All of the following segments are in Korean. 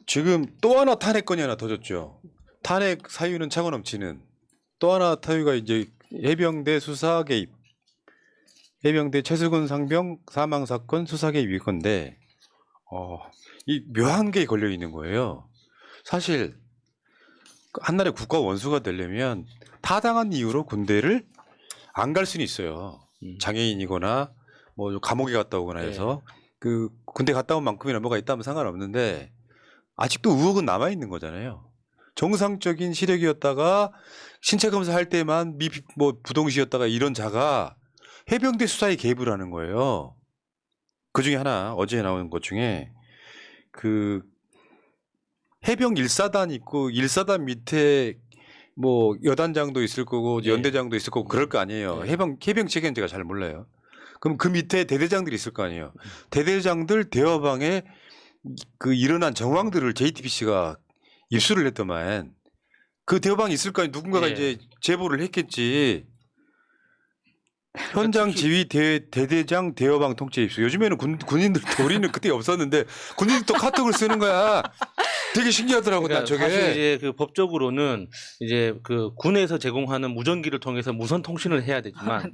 지금 또 하나 탄핵 건이 하나 터졌죠. 탄핵 사유는 차고 넘치는 또 하나 사유가 이제 해병대 수사 개입, 해병대 최수근 상병 사망 사건 수사 개입 이건데, 이 묘한 게 걸려 있는 거예요. 사실 한나라의 국가 원수가 되려면 타당한 이유로 군대를 안 갈 수는 있어요. 장애인이거나 뭐 감옥에 갔다 오거나 해서 그 군대 갔다 온 만큼이나 뭐가 있다면 상관없는데 아직도 의혹은 남아 있는 거잖아요. 정상적인 시력이었다가 신체 검사할 때만 뭐 부동시였다가 이런 자가 해병대 수사에 개입을 하는 거예요. 그 중에 하나 어제 나온 것 중에 그 해병 1사단 있고 1사단 밑에 뭐 여단장도 있을 거고 연대장도 있을 거고 그럴 거 아니에요. 해병 체계는 제가 잘 몰라요. 그럼 그 밑에 대대장들이 있을 거 아니에요. 대대장들 대화방에 그 일어난 정황들을 JTBC가 입수를 했더만 그 대화방이 있을 거 아니에요. 누군가가 이제 제보를 했겠지. 현장 지휘 대대장 대화방 통째 입수. 요즘에는 군인들 우리는 그때 없었는데 군인들 또 카톡을 쓰는 거야. 되게 신기하더라고. 그러니까 난 저게. 사실 이제 그 법적으로는 이제 그 군에서 제공하는 무전기를 통해서 무선 통신을 해야 되지만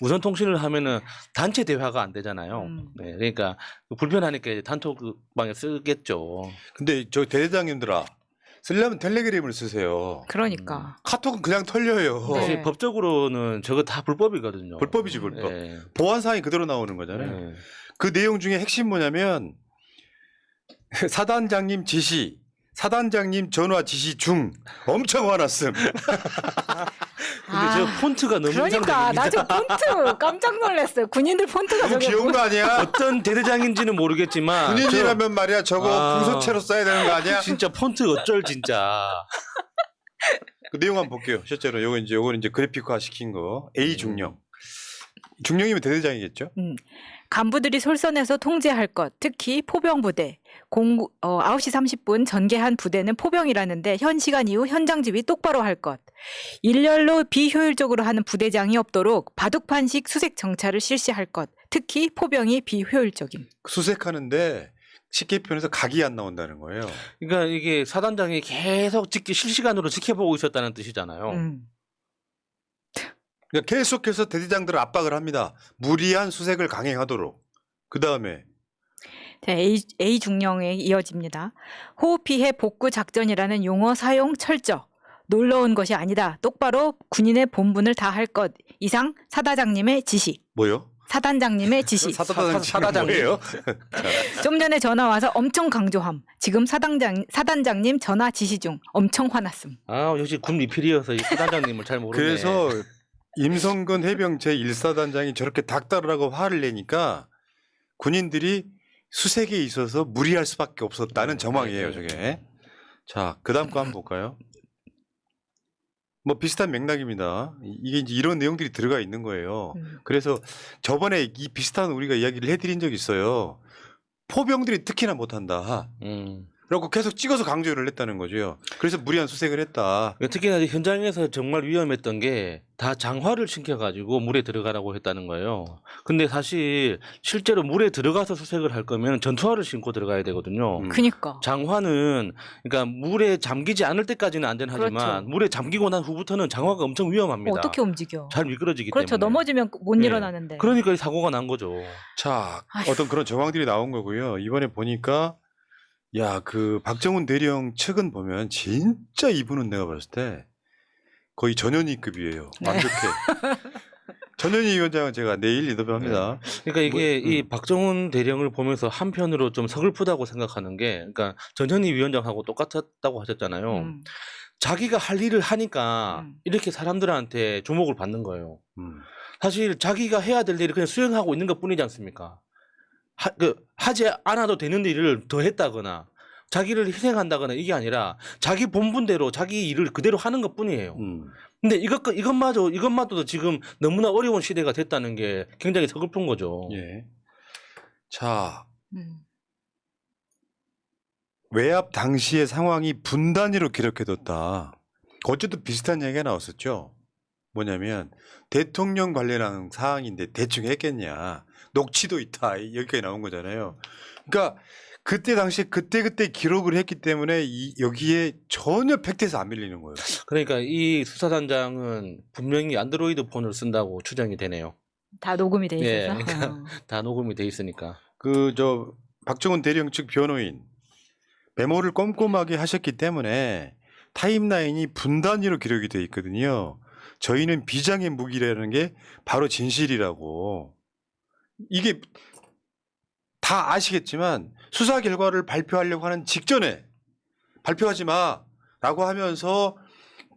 무선 통신을 하면은 단체 대화가 안 되잖아요. 네, 그러니까 불편하니까 이제 단톡방에 쓰겠죠. 근데 저 대대장님들아, 쓰려면 텔레그램을 쓰세요. 그러니까. 카톡은 그냥 털려요. 사실 법적으로는 저거 다 불법이거든요. 불법이지 불법. 보안사항이 그대로 나오는 거잖아요. 그 내용 중에 핵심 뭐냐면 사단장님 지시, 사단장님 전화 지시 중 엄청 화났음. 근데 저 폰트가 너무 그러니까 나 저 폰트 깜짝 놀랐어요. 군인들 폰트가 너무 귀여운 거 아니야? 어떤 대대장인지는 모르겠지만 군인이라면 말이야 저거 궁서체로 써야 되는 거 아니야? 진짜 폰트 어쩔 진짜. 그 내용 한번 볼게요. 실제로 요건 이제 그래픽화 시킨 거. A 중령. 중령이면 대대장이겠죠? 간부들이 솔선해서 통제할 것, 특히 포병부대. 9시 30분 전개한 부대는 포병이라는데 현 시간 이후 현장 지휘 똑바로 할 것. 일렬로 비효율적으로 하는 부대장이 없도록 바둑판식 수색 정찰을 실시할 것. 특히 포병이 비효율적임. 수색하는데 쉽게 표현해서 각이 안 나온다는 거예요. 그러니까 이게 사단장이 계속 실시간으로 지켜보고 있었다는 뜻이잖아요. 그러니까 계속해서 대대장들을 압박을 합니다. 무리한 수색을 강행하도록. 그 다음에 A 중령에 이어집니다. 호흡 피해 복구 작전이라는 용어 사용 철저. 놀러 온 것이 아니다. 똑바로 군인의 본분을 다할 것. 이상 사단장님의 지시. 뭐요? 사단장님의 지시. 사단장님이에요? 좀 전에 전화 와서 엄청 강조함. 지금 사단장님 전화 지시 중. 엄청 화났음. 아 역시 군 리필이어서 이 사단장님을 잘 모르네. 그래서 임성근 해병 제1사단장이 저렇게 닥달하고 화를 내니까 군인들이 수색에 있어서 무리할 수밖에 없었다는 정황이에요, 저게. 자, 그 다음 거 한번 볼까요? 뭐 비슷한 맥락입니다. 이게 이제 이런 내용들이 들어가 있는 거예요. 그래서 저번에 이 비슷한 우리가 이야기를 해드린 적이 있어요. 포병들이 특히나 못한다. 그리고 계속 찍어서 강조를 했다는 거죠. 그래서 무리한 수색을 했다. 특히나 현장에서 정말 위험했던 게 다 장화를 신겨가지고 물에 들어가라고 했다는 거예요. 근데 사실 실제로 물에 들어가서 수색을 할 거면 전투화를 신고 들어가야 되거든요. 그니까. 장화는 그러니까 물에 잠기지 않을 때까지는 안전하지만 그렇죠. 물에 잠기고 난 후부터는 장화가 엄청 위험합니다. 어떻게 움직여? 잘 미끄러지기 그렇죠. 때문에. 넘어지면 못 일어나는데. 그러니까 이 사고가 난 거죠. 자, 어떤 그런 정황들이 나온 거고요. 이번에 보니까 야, 그 박정훈 대령 측은 보면 진짜 이분은 내가 봤을 때 거의 전현희급이에요. 완벽해. 전현희 위원장은 제가 내일 인터뷰합니다. 그러니까 이게 이 박정훈 대령을 보면서 한편으로 좀 서글프다고 생각하는 게, 그러니까 전현희 위원장하고 똑같았다고 하셨잖아요. 자기가 할 일을 하니까 이렇게 사람들한테 주목을 받는 거예요. 사실 자기가 해야 될 일을 그냥 수행하고 있는 것 뿐이지 않습니까? 하지 않아도 되는 일을 더 했다거나 자기를 희생한다거나 이게 아니라 자기 본분대로 자기 일을 그대로 하는 것 뿐이에요. 근데 이것마저도 지금 너무나 어려운 시대가 됐다는 게 굉장히 서글픈 거죠. 예. 자, 외압 당시의 상황이 분단위로 기록해뒀다. 어쨌든 비슷한 얘기가 나왔었죠. 뭐냐면 대통령 관련한 사항인데 대충 했겠냐. 녹취도 있다. 여기까지 나온 거잖아요. 그러니까 그때 당시에 그때 기록을 했기 때문에 여기에 전혀 팩트에서 안 밀리는 거예요. 그러니까 이 수사단장은 분명히 안드로이드 폰을 쓴다고 추정이 되네요. 다 녹음이 돼 예, 있어서. 그러니까 다 녹음이 돼 있으니까. 박정훈 대령 측 변호인 메모를 꼼꼼하게 하셨기 때문에 타임라인이 분 단위로 기록이 돼 있거든요. 저희는 비장의 무기라는 게 바로 진실이라고. 이게 다 아시겠지만 수사 결과를 발표하려고 하는 직전에 발표하지 마라고 하면서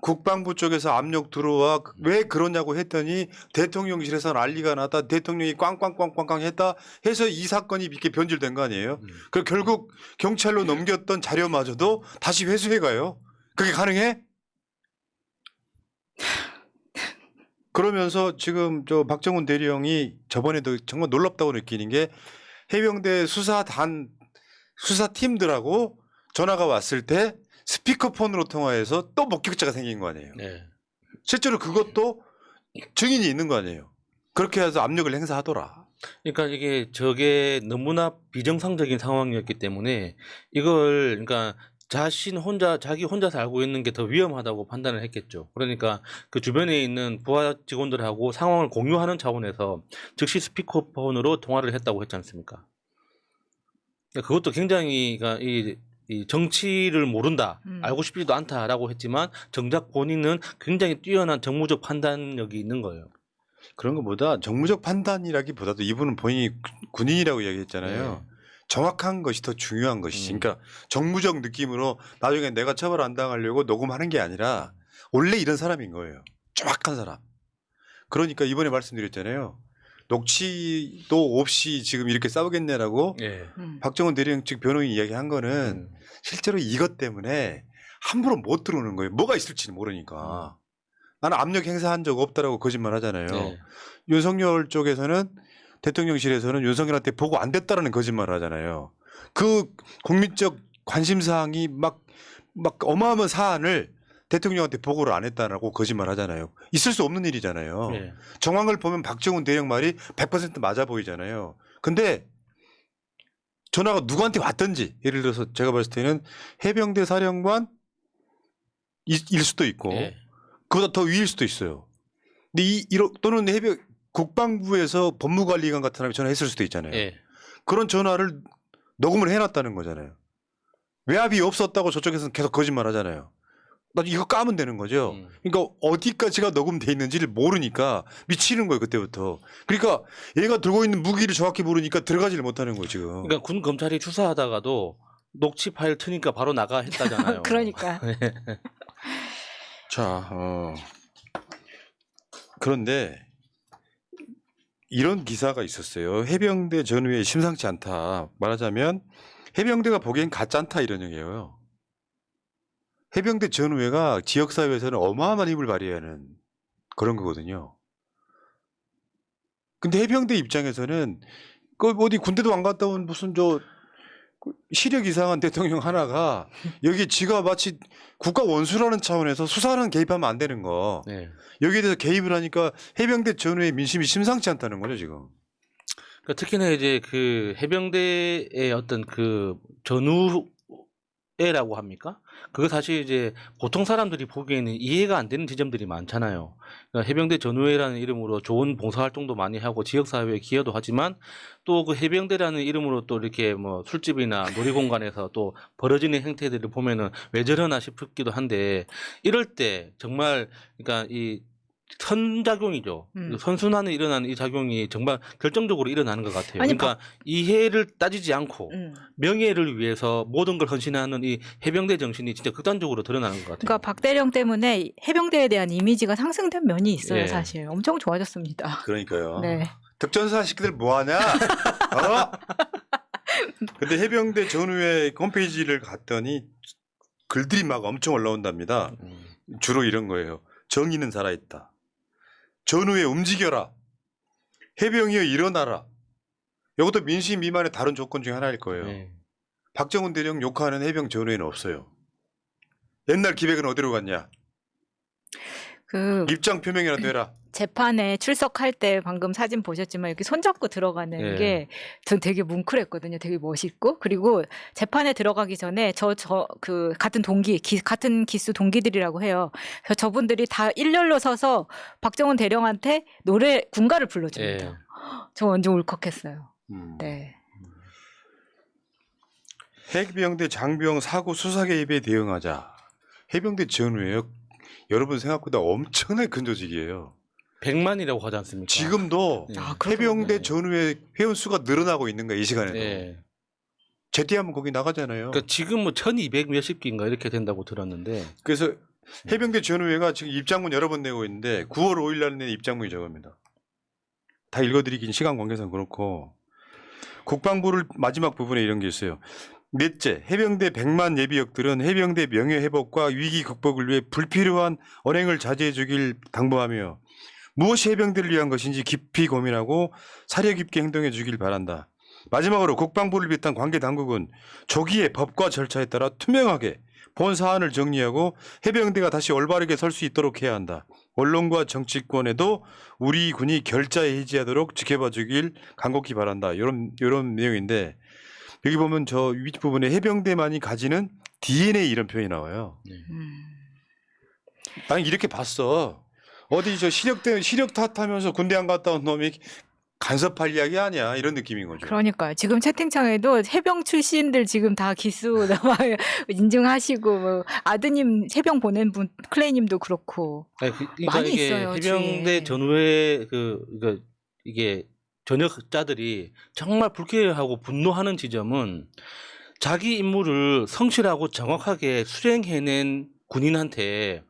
국방부 쪽에서 압력 들어와 왜 그러냐고 했더니 대통령실에서 난리가 났다. 대통령이 꽝꽝꽝꽝꽝 했다 해서 이 사건이 이렇게 변질된 거 아니에요. 그리고 결국 경찰로 넘겼던 자료마저도 다시 회수해 가요. 그게 가능해? 그러면서 지금 저 박정훈 대령이 저번에도 정말 놀랍다고 느끼는 게 해병대 수사팀들하고 전화가 왔을 때 스피커폰으로 통화해서 또 목격자가 생긴 거 아니에요. 네. 실제로 그것도 증인이 있는 거 아니에요. 그렇게 해서 압력을 행사하더라. 그러니까 이게 저게 너무나 비정상적인 상황이었기 때문에 이걸 그러니까 자기 혼자서 알고 있는 게 더 위험하다고 판단을 했겠죠. 그러니까 그 주변에 있는 부하 직원들하고 상황을 공유하는 차원에서 즉시 스피커폰으로 통화를 했다고 했지 않습니까? 그러니까 그것도 굉장히 그러니까 이 정치를 모른다, 알고 싶지도 않다라고 했지만 정작 본인은 굉장히 뛰어난 정무적 판단력이 있는 거예요. 그런 것보다 정무적 판단이라기보다도 이분은 본인이 군인이라고 이야기했잖아요. 네. 정확한 것이 더 중요한 것이지. 그러니까 정무적 느낌으로 나중에 내가 처벌 안 당하려고 녹음하는 게 아니라 원래 이런 사람인 거예요. 정확한 사람. 그러니까 이번에 말씀드렸잖아요. 녹취도 없이 지금 이렇게 싸우겠냐라고 예. 박정훈 대령 측 변호인이 이야기한 거는 실제로 이것 때문에 함부로 못 들어오는 거예요. 뭐가 있을지는 모르니까. 나는 압력 행사한 적 없다라고 거짓말 하잖아요. 네. 윤석열 쪽에서는 대통령실에서는 윤석열한테 보고 안 됐다라는 거짓말을 하잖아요. 그 국민적 관심사항이 막 어마어마한 사안을 대통령한테 보고를 안 했다라고 거짓말 하잖아요. 있을 수 없는 일이잖아요. 네. 정황을 보면 박정훈 대령 말이 100% 맞아 보이잖아요. 근데 전화가 누구한테 왔든지 예를 들어서 제가 봤을 때는 해병대 사령관 일 수도 있고 네. 그보다 더 위일 수도 있어요. 근데 또는 국방부에서 법무관리관 같은 사람이 전화했을 수도 있잖아요. 예. 그런 전화를 녹음을 해놨다는 거잖아요. 외압이 없었다고 저쪽에서는 계속 거짓말 하잖아요. 나 이거 까면 되는 거죠. 그러니까 어디까지가 녹음돼 있는지를 모르니까 미치는 거예요. 그때부터. 그러니까 얘가 들고 있는 무기를 정확히 모르니까 들어가지를 못하는 거예요. 지금. 그러니까 군 검찰이 수사하다가도 녹취 파일 트니까 바로 나가 했다잖아요. 그러니까. 자, 그런데 이런 기사가 있었어요. 해병대 전후에 심상치 않다. 말하자면 해병대가 보기엔 가짜다 이런 얘기예요. 해병대 전후회가 지역사회에서는 어마어마한 힘을 발휘하는 그런 거거든요. 근데 해병대 입장에서는 그 어디 군대도 안 갔다 온 무슨 시력 이상한 대통령 하나가 여기 지가 마치 국가 원수라는 차원에서 수사는 개입하면 안 되는 거. 네. 여기에 대해서 개입을 하니까 해병대 전후의 민심이 심상치 않다는 거죠 지금. 그러니까 특히나 이제 그 해병대의 어떤 그 전후회라고 합니까? 그거 사실 이제 보통 사람들이 보기에는 이해가 안 되는 지점들이 많잖아요. 그러니까 해병대 전후회라는 이름으로 좋은 봉사활동도 많이 하고 지역사회에 기여도 하지만 또 그 해병대라는 이름으로 또 이렇게 뭐 술집이나 놀이공간에서 또 벌어지는 행태들을 보면은 왜 저러나 싶기도 한데 이럴 때 정말 그러니까 이 선작용이죠. 선순환에 일어나는 이 작용이 정말 결정적으로 일어나는 것 같아요. 아니, 그러니까 이해를 따지지 않고 명예를 위해서 모든 걸 헌신하는 이 해병대 정신이 진짜 극단적으로 드러나는 것 같아요. 그러니까 박대령 때문에 해병대에 대한 이미지가 상승된 면이 있어요. 네. 사실 엄청 좋아졌습니다. 그러니까요. 네. 특전사 새끼들 뭐하냐? 근데 해병대 전후회 홈페이지를 갔더니 글들이 막 엄청 올라온답니다. 주로 이런 거예요. 정의는 살아있다. 전후회 움직여라. 해병이여 일어나라. 이것도 민심 미만의 다른 조건 중에 하나일 거예요. 네. 박정훈 대령 욕하는 해병 전후회는 없어요. 옛날 기백은 어디로 갔냐? 그 입장 표명이라도 해라. 재판에 출석할 때 방금 사진 보셨지만 이렇게 손잡고 들어가는 예. 게 전 되게 뭉클했거든요. 되게 멋있고 그리고 재판에 들어가기 전에 그 같은 같은 기수 동기들이라고 해요. 그래서 저분들이 다 일렬로 서서 박정훈 대령한테 노래 군가를 불러줍니다. 예. 저 완전 울컥했어요. 음. 네. 해병대 장병 사고 수사 개입에 대응하자. 해병대 전후에요. 여러분 생각보다 엄청나게 큰 조직이에요. 100만이라고 하지 않습니까? 지금도 예. 해병대 네. 전후에 회원 수가 늘어나고 있는 거야 이 시간에도. 예. 제대하면 거기 나가잖아요. 그러니까 지금 뭐 1200 몇십 기인가 이렇게 된다고 들었는데 그래서 해병대 전후회가 지금 입장문 여러 번 내고 있는데 9월 5일 날 낸 입장문이 저겁니다. 다 읽어드리긴 시간 관계상 그렇고 국방부를 마지막 부분에 이런 게 있어요. 넷째, 해병대 100만 예비역들은 해병대 명예 회복과 위기 극복을 위해 불필요한 언행을 자제해 주길 당부하며 무엇이 해병대를 위한 것인지 깊이 고민하고 사려 깊게 행동해 주길 바란다. 마지막으로 국방부를 비롯한 관계 당국은 조기에 법과 절차에 따라 투명하게 본 사안을 정리하고 해병대가 다시 올바르게 설 수 있도록 해야 한다. 언론과 정치권에도 우리 군이 결자에 해지하도록 지켜봐 주길 간곡히 바란다. 이런 내용인데 여기 보면 저 윗부분에 해병대만이 가지는 DNA 이런 표현이 나와요. 나는 이렇게 봤어. 어디 저 시력 탓하면서 군대 안 갔다 온 놈이 간섭할 이야기 아니야 이런 느낌인 거죠. 그러니까요. 지금 채팅창에도 해병 출신들 지금 다 기수 인증하시고 뭐 아드님 해병 보낸 분 클레이님도 그렇고 아니, 그러니까 많이 이게 있어요, 해병대 주위에. 전후에 이게 전역자들이 정말 불쾌하고 분노하는 지점은 자기 임무를 성실하고 정확하게 수행해낸 군인한테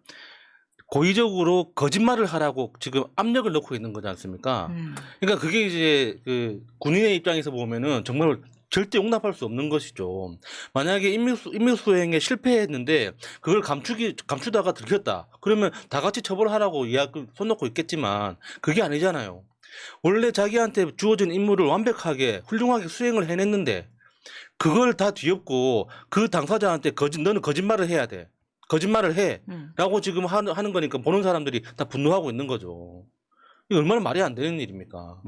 고의적으로 거짓말을 하라고 지금 압력을 넣고 있는 거지 않습니까? 그러니까 그게 이제 그 군인의 입장에서 보면은 정말 절대 용납할 수 없는 것이죠. 만약에 임무 수행에 실패했는데 그걸 감추다가 들켰다. 그러면 다 같이 처벌하라고 손 놓고 있겠지만 그게 아니잖아요. 원래 자기한테 주어진 임무를 완벽하게 훌륭하게 수행을 해냈는데 그걸 다 뒤엎고 그 당사자한테 너는 거짓말을 해야 돼. 거짓말을 해. 라고 지금 하는 거니까 보는 사람들이 다 분노하고 있는 거죠. 이게 얼마나 말이 안 되는 일입니까?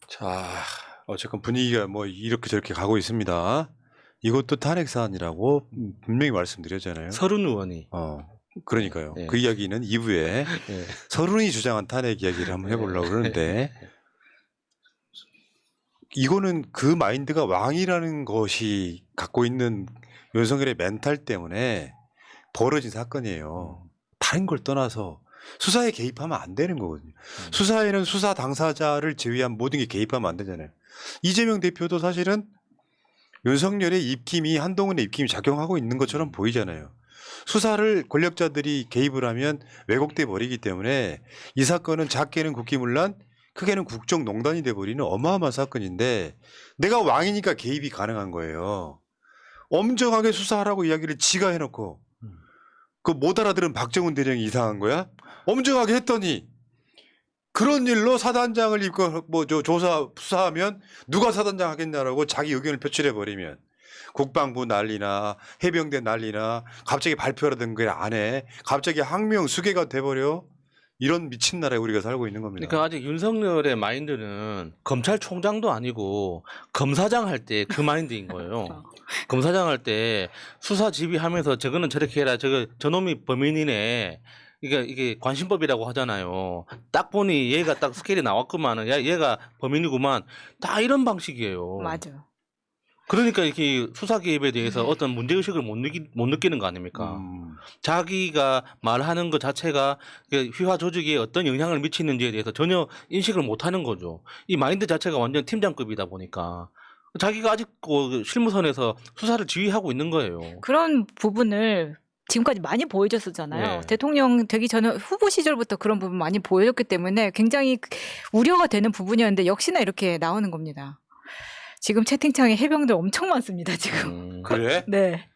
자, 어쨌건 분위기가 뭐 이렇게 저렇게 가고 있습니다. 이것도 탄핵 사안이라고 분명히 말씀드렸잖아요. 서른 의원이. 그러니까요. 네. 그 이야기는 2부에 네. 서른이 주장한 탄핵 이야기를 한번 해보려고 그러는데 이거는 그 마인드가 왕이라는 것이 갖고 있는 윤석열의 멘탈 때문에 벌어진 사건이에요. 다른 걸 떠나서 수사에 개입하면 안 되는 거거든요. 수사에는 수사 당사자를 제외한 모든 게 개입하면 안 되잖아요. 이재명 대표도 사실은 윤석열의 입김이 한동훈의 입김이 작용하고 있는 것처럼 보이잖아요. 수사를 권력자들이 개입을 하면 왜곡돼 버리기 때문에 이 사건은 작게는 국기문란, 크게는 국정농단이 돼버리는 어마어마한 사건인데 내가 왕이니까 개입이 가능한 거예요. 엄정하게 수사하라고 이야기를 지가 해놓고 그 못 알아들은 박정훈 대령이 이상한 거야? 엄정하게 했더니 그런 일로 사단장을 입고 수사하면 누가 사단장 하겠냐라고 자기 의견을 표출해 버리면 국방부 난리나 해병대 난리나 갑자기 발표라든 게 안 해. 갑자기 항명 수괴가 돼버려. 이런 미친 나라에 우리가 살고 있는 겁니다. 그러니까 아직 윤석열의 마인드는 검찰총장도 아니고 검사장 할 때 그 마인드인 거예요. 검사장 할 때 수사 지휘하면서 저거는 저렇게 해라. 저놈이 범인이네. 이게 관심법이라고 하잖아요. 딱 보니 얘가 딱 스케일이 나왔구만은 얘가 범인이구만. 다 이런 방식이에요. 맞아. 그러니까 이렇게 수사 개입에 대해서 어떤 문제의식을 못 느끼는 거 아닙니까? 자기가 말하는 것 자체가 휘하 조직에 어떤 영향을 미치는지에 대해서 전혀 인식을 못 하는 거죠. 이 마인드 자체가 완전 팀장급이다 보니까 자기가 아직 실무선에서 수사를 지휘하고 있는 거예요. 그런 부분을 지금까지 많이 보여줬었잖아요. 네. 대통령 되기 전에 후보 시절부터 그런 부분 많이 보여줬기 때문에 굉장히 우려가 되는 부분이었는데 역시나 이렇게 나오는 겁니다. 지금 채팅창에 해병들 엄청 많습니다. 지금. 그래? 네.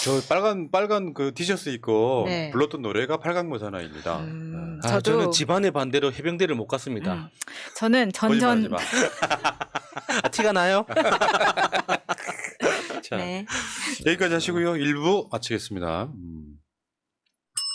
저 빨간 그 티셔츠 입고 네. 불렀던 노래가 팔강모사나입니다. 저는 집안의 반대로 해병대를 못 갔습니다. 저는 거짓말하지 전전 마. 티가 나요? 자, 네. 여기까지 하시고요. 1부 마치겠습니다.